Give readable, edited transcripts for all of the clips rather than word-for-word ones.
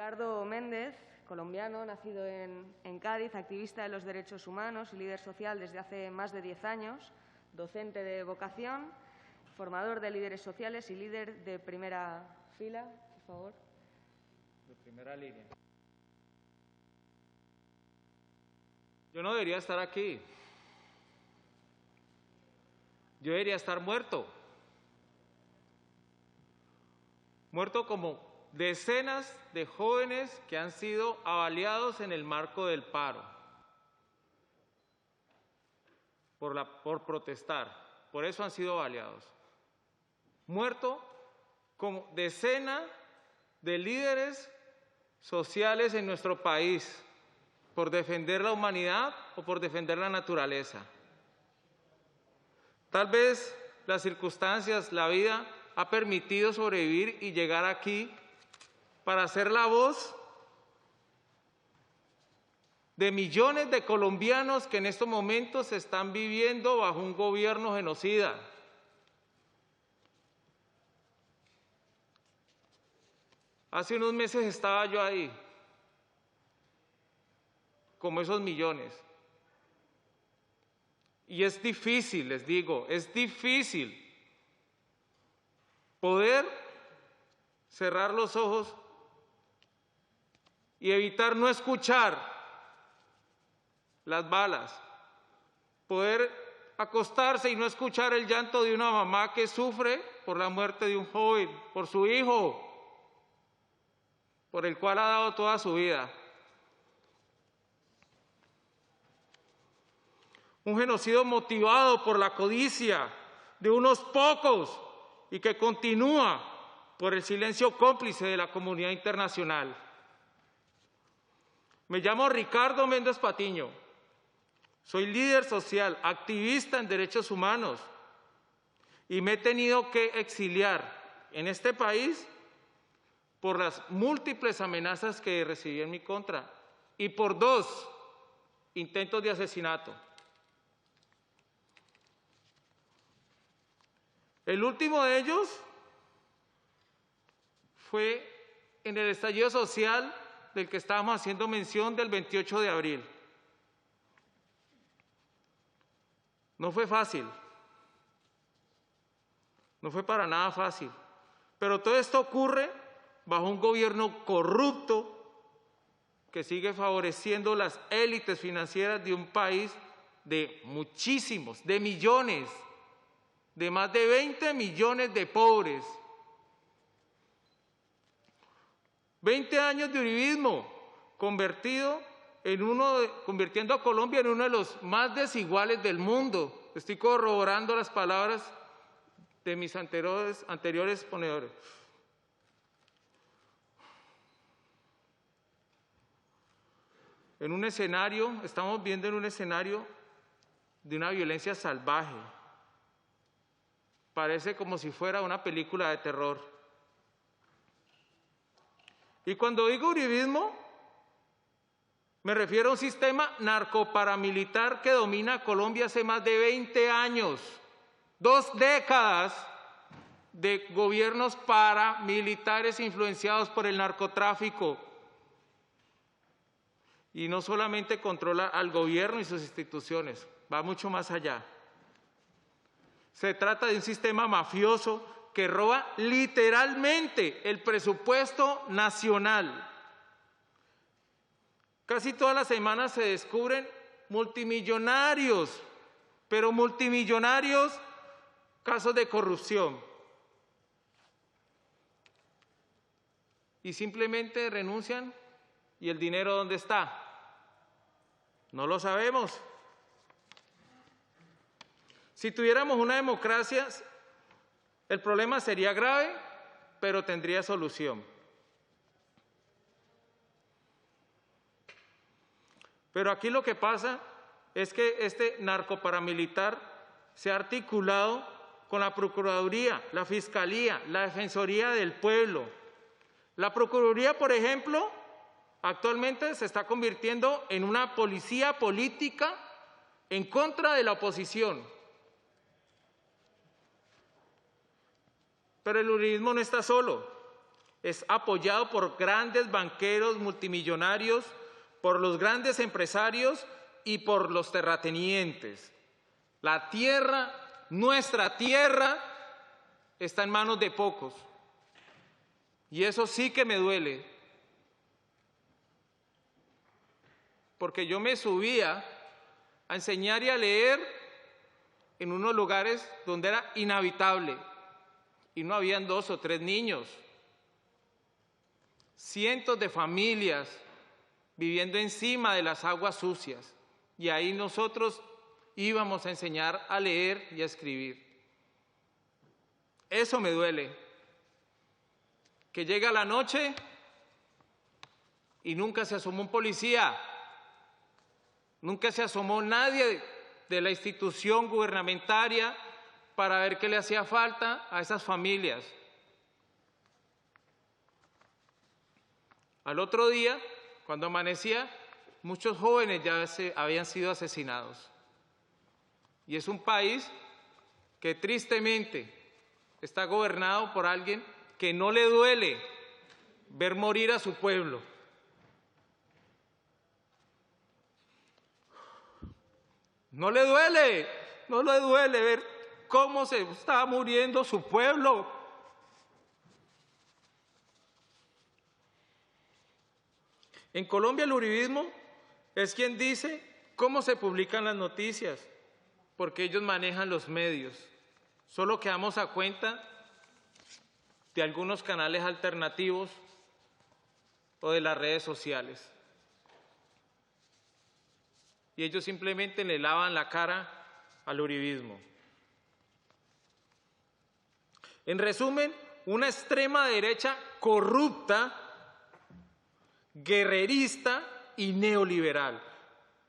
Ricardo Méndez, colombiano, nacido en Cádiz, activista de los derechos humanos y líder social desde hace más de 10 años, docente de vocación, formador de líderes sociales y líder de primera fila. Por favor. De primera línea. Yo no debería estar aquí. Yo debería estar muerto. Muerto como decenas de jóvenes que han sido avaliados en el marco del paro por protestar. Por eso han sido avaliados. Muerto como decenas de líderes sociales en nuestro país por defender la humanidad o por defender la naturaleza. Tal vez las circunstancias, la vida ha permitido sobrevivir y llegar aquí para ser la voz de millones de colombianos que en estos momentos están viviendo bajo un gobierno genocida. Hace unos meses estaba yo ahí, como esos millones. Y es difícil, les digo, es difícil poder cerrar los ojos y evitar no escuchar las balas, poder acostarse y no escuchar el llanto de una mamá que sufre por la muerte de un joven, por su hijo, por el cual ha dado toda su vida. Un genocidio motivado por la codicia de unos pocos y que continúa por el silencio cómplice de la comunidad internacional. Me llamo Ricardo Méndez Patiño. Soy líder social, activista en derechos humanos y me he tenido que exiliar en este país por las múltiples amenazas que recibí en mi contra y por 2 intentos de asesinato. El último de ellos fue en el estallido social del que estábamos haciendo mención del 28 de abril. No fue fácil, no fue para nada fácil, pero todo esto ocurre bajo un gobierno corrupto que sigue favoreciendo las élites financieras de un país de muchísimos, de millones, de más de 20 millones de pobres. 20 años de uribismo convirtiendo a Colombia en uno de los más desiguales del mundo. Estoy corroborando las palabras de mis anteriores ponedores. Estamos viendo en un escenario de una violencia salvaje. Parece como si fuera una película de terror. Y cuando digo uribismo, me refiero a un sistema narcoparamilitar que domina a Colombia hace más de 20 años, 2 décadas de gobiernos paramilitares influenciados por el narcotráfico. Y no solamente controla al gobierno y sus instituciones, va mucho más allá. Se trata de un sistema mafioso que roba literalmente el presupuesto nacional. Casi todas las semanas se descubren multimillonarios, pero multimillonarios casos de corrupción. Y simplemente renuncian. ¿Y el dinero dónde está? No lo sabemos. Si tuviéramos una democracia, el problema sería grave, pero tendría solución. Pero aquí lo que pasa es que este narcoparamilitar se ha articulado con la Procuraduría, la Fiscalía, la Defensoría del Pueblo. La Procuraduría, por ejemplo, actualmente se está convirtiendo en una policía política en contra de la oposición. Pero el uribismo no está solo. es apoyado por grandes banqueros multimillonarios, por los grandes empresarios y por los terratenientes. La tierra, nuestra tierra, está en manos de pocos. Y eso sí que me duele. Porque yo me subía a enseñar y a leer en unos lugares donde era inhabitable y no habían 2 o 3 niños. Cientos de familias viviendo encima de las aguas sucias, y ahí nosotros íbamos a enseñar a leer y a escribir. Eso me duele, que llega la noche y nunca se asomó un policía, nunca se asomó nadie de la institución gubernamentaria para ver qué le hacía falta a esas familias. Al otro día, cuando amanecía, muchos jóvenes ya habían sido asesinados. Y es un país que tristemente está gobernado por alguien que no le duele ver morir a su pueblo. No le duele ver cómo se está muriendo su pueblo. En Colombia el uribismo es quien dice cómo se publican las noticias, porque ellos manejan los medios. Solo quedamos a cuenta de algunos canales alternativos o de las redes sociales. Y ellos simplemente le lavan la cara al uribismo. En resumen, una extrema derecha corrupta, guerrerista y neoliberal.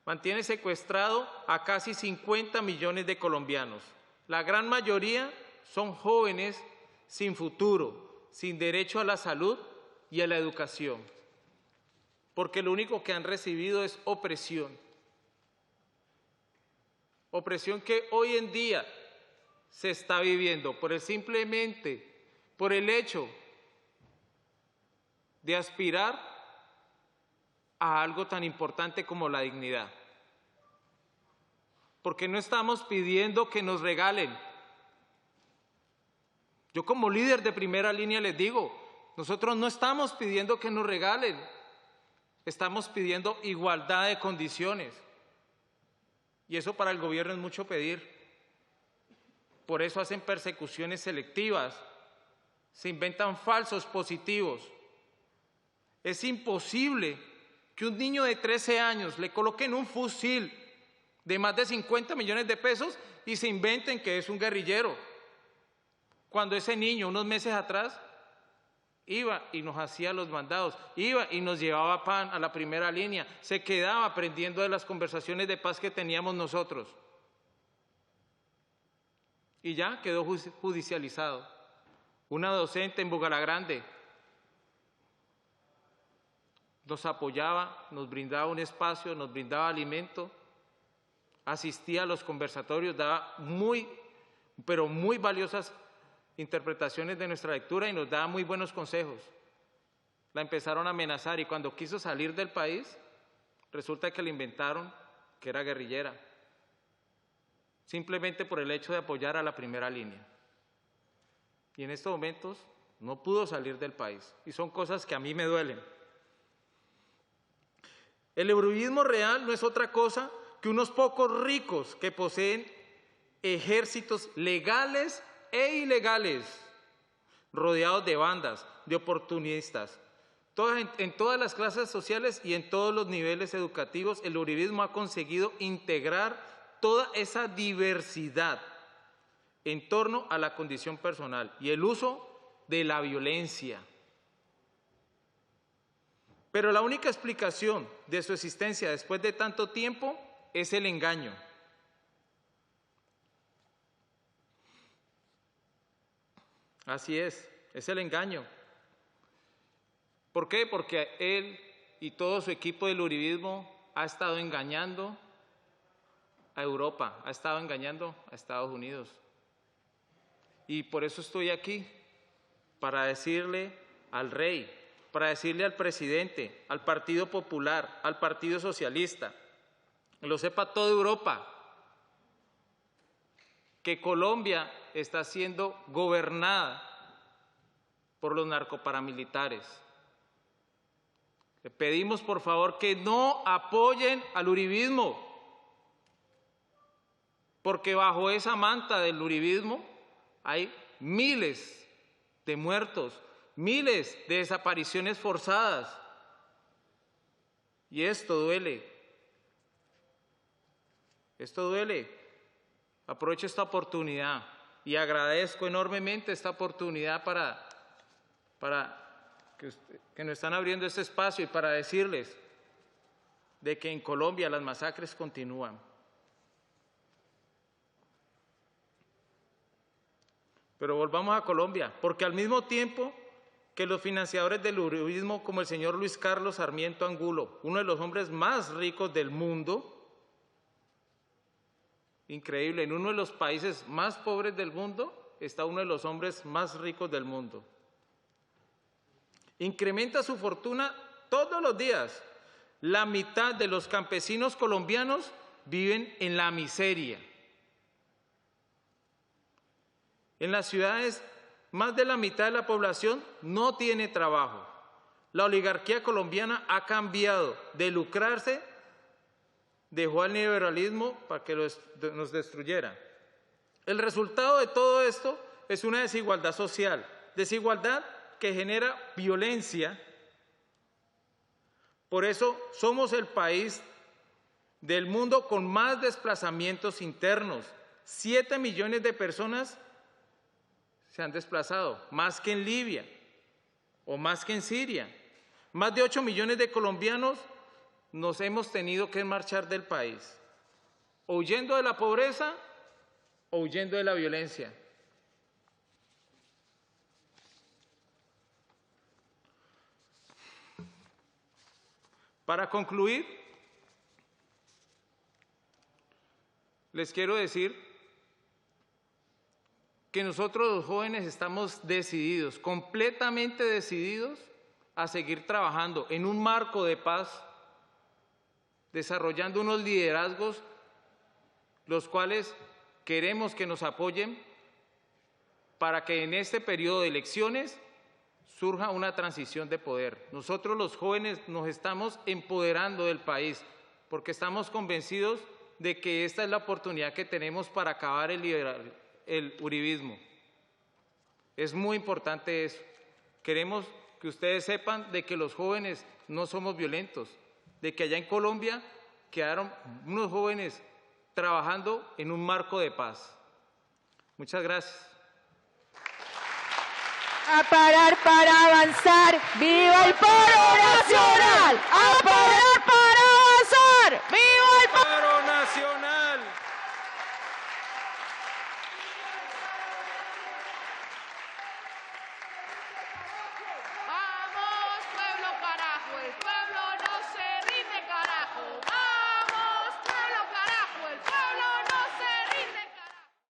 Mantiene secuestrado a casi 50 millones de colombianos. La gran mayoría son jóvenes sin futuro, sin derecho a la salud y a la educación, porque lo único que han recibido es opresión. Opresión que hoy en día se está viviendo por el hecho de aspirar a algo tan importante como la dignidad. Porque no estamos pidiendo que nos regalen. Yo como líder de primera línea les digo, nosotros no estamos pidiendo que nos regalen, estamos pidiendo igualdad de condiciones. Y eso para el gobierno es mucho pedir. Por eso hacen persecuciones selectivas, se inventan falsos positivos. Es imposible que un niño de 13 años le coloquen un fusil de más de 50 millones de pesos y se inventen que es un guerrillero. Cuando ese niño, unos meses atrás, iba y nos hacía los mandados, iba y nos llevaba pan a la primera línea, se quedaba aprendiendo de las conversaciones de paz que teníamos nosotros. Y ya quedó judicializado. Una docente en Bugalagrande nos apoyaba, nos brindaba un espacio, nos brindaba alimento, asistía a los conversatorios, daba muy valiosas interpretaciones de nuestra lectura y nos daba muy buenos consejos. La empezaron a amenazar y cuando quiso salir del país, resulta que le inventaron que era guerrillera, simplemente por el hecho de apoyar a la primera línea. Y en estos momentos no pudo salir del país. Y son cosas que a mí me duelen. El uribismo real no es otra cosa que unos pocos ricos que poseen ejércitos legales e ilegales, rodeados de bandas, de oportunistas. En todas las clases sociales y en todos los niveles educativos, el uribismo ha conseguido integrar toda esa diversidad en torno a la condición personal y el uso de la violencia. Pero la única explicación de su existencia después de tanto tiempo es el engaño. Así es el engaño. ¿Por qué? Porque él y todo su equipo del uribismo ha estado engañando a Europa, ha estado engañando a Estados Unidos. Y por eso estoy aquí, para decirle al rey, para decirle al presidente, al Partido Popular, al Partido Socialista, que lo sepa toda Europa, que Colombia está siendo gobernada por los narcoparamilitares. Le pedimos, por favor, que no apoyen al uribismo, porque bajo esa manta del uribismo hay miles de muertos, miles de desapariciones forzadas. Y esto duele. Esto duele. Aprovecho esta oportunidad y agradezco enormemente esta oportunidad para que nos están abriendo este espacio y para decirles de que en Colombia las masacres continúan. Pero volvamos a Colombia, porque al mismo tiempo que los financiadores del uribismo, como el señor Luis Carlos Sarmiento Angulo, uno de los hombres más ricos del mundo, increíble, en uno de los países más pobres del mundo está uno de los hombres más ricos del mundo. Incrementa su fortuna todos los días. La mitad de los campesinos colombianos viven en la miseria. En las ciudades, más de la mitad de la población no tiene trabajo. La oligarquía colombiana ha cambiado de lucrarse, dejó al neoliberalismo para que nos destruyera. El resultado de todo esto es una desigualdad social, desigualdad que genera violencia. Por eso somos el país del mundo con más desplazamientos internos. 7 millones de personas se han desplazado, más que en Libia o más que en Siria. Más de 8 millones de colombianos nos hemos tenido que marchar del país, o huyendo de la pobreza o huyendo de la violencia. Para concluir, les quiero decir que nosotros los jóvenes estamos decididos, completamente decididos a seguir trabajando en un marco de paz, desarrollando unos liderazgos los cuales queremos que nos apoyen para que en este periodo de elecciones surja una transición de poder. Nosotros los jóvenes nos estamos empoderando del país porque estamos convencidos de que esta es la oportunidad que tenemos para acabar el uribismo. Es muy importante eso. Queremos que ustedes sepan de que los jóvenes no somos violentos, de que allá en Colombia quedaron unos jóvenes trabajando en un marco de paz. Muchas gracias. A parar para avanzar, ¡viva el paro nacional! ¡A parar para